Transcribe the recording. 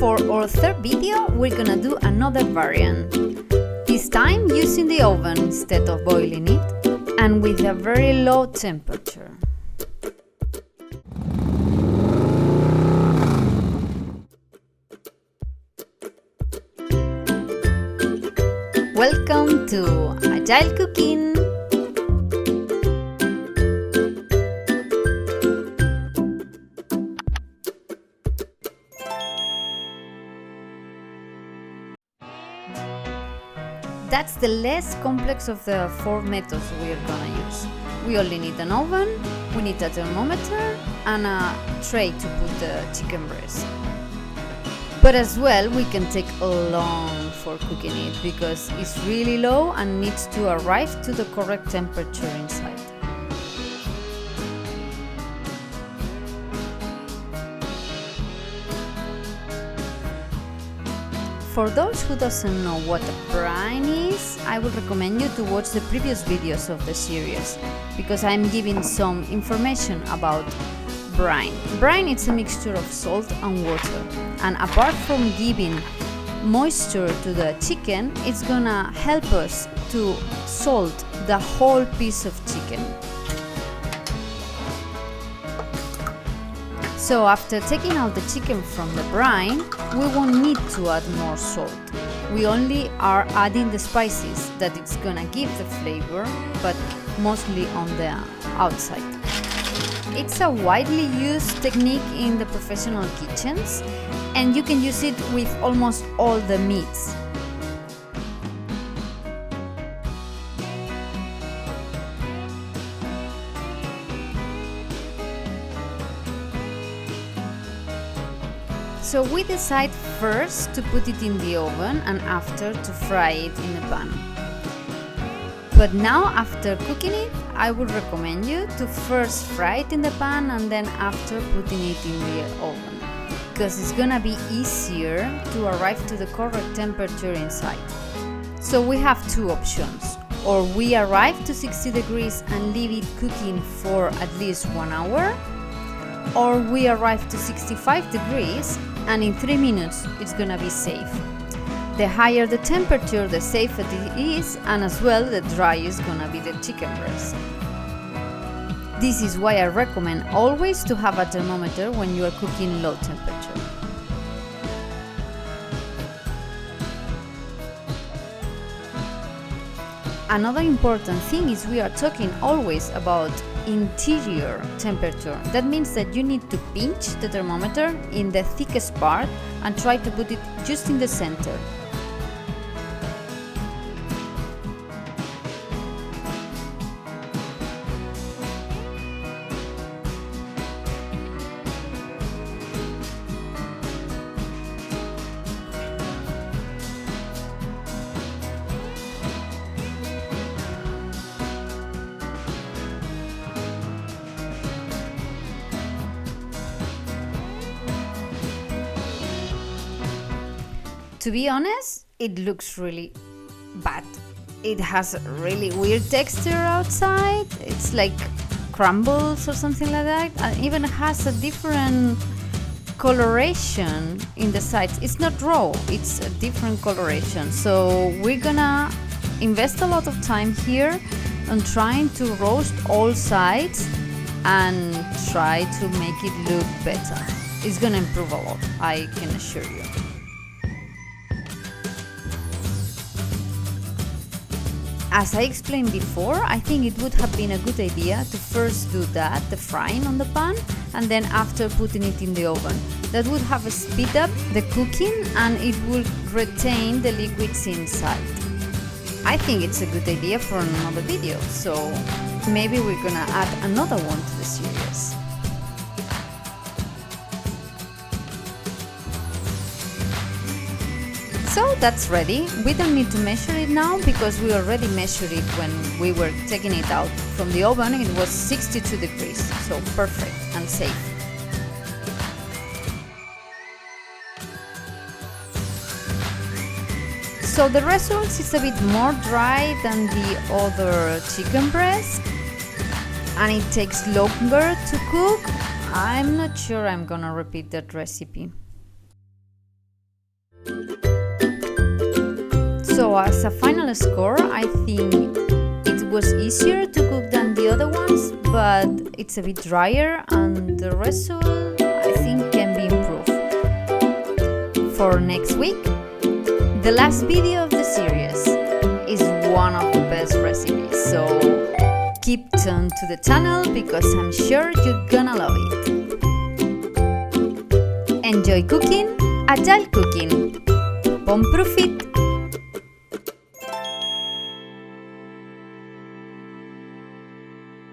For our third video, we're gonna do another variant. This time using the oven instead of boiling it, and with a very low temperature. Welcome to Agile Cooking! That's the less complex of the four methods we are gonna use. We only need an oven, we need a thermometer and a tray to put the chicken breast. But as well, we can take long for cooking it because it's really low and needs to arrive to the correct temperature inside. For those who doesn't know what a brine is, I would recommend you to watch the previous videos of the series because I'm giving some information about brine. Brine is a mixture of salt and water, and apart from giving moisture to the chicken, it's gonna help us to salt the whole piece of chicken. So after taking out the chicken from the brine, we won't need to add more salt. We only are adding the spices that it's gonna give the flavor, but mostly on the outside. It's a widely used technique in the professional kitchens, and you can use it with almost all the meats. So we decide first to put it in the oven and after to fry it in the pan. But now after cooking it, I would recommend you to first fry it in the pan and then after putting it in the oven, because it's gonna be easier to arrive to the correct temperature inside. So we have two options: or we arrive to 60 degrees and leave it cooking for at least 1 hour, or we arrive to 65 degrees and in 3 minutes it's gonna be safe. The higher the temperature, the safer it is, and as well the drier is gonna be the chicken breast. This is why I recommend always to have a thermometer when you are cooking low temperature. Another important thing is we are talking always about interior temperature. That means that you need to pinch the thermometer in the thickest part and try to put it just in the center. To be honest, it looks really bad. It has a really weird texture outside. It's like crumbles or something like that, and even has a different coloration in the sides. It's not raw, it's a different coloration. So we're gonna invest a lot of time here on trying to roast all sides and try to make it look better. It's gonna improve a lot, I can assure you. As I explained before, I think it would have been a good idea to first do that, the frying on the pan, and then after putting it in the oven. That would have speed up the cooking and it would retain the liquids inside. I think it's a good idea for another video, so maybe we're gonna add another one to the series. So that's ready. We don't need to measure it now because we already measured it when we were taking it out from the oven. It was 62 degrees, so perfect and safe. So the result is a bit more dry than the other chicken breast and it takes longer to cook. I'm not sure I'm gonna repeat that recipe. So as a final score, I think it was easier to cook than the other ones, but it's a bit drier and the result I think can be improved. For next week, the last video of the series is one of the best recipes, so keep tuned to the channel because I'm sure you're gonna love it. Enjoy cooking, agile cooking. Bon profit!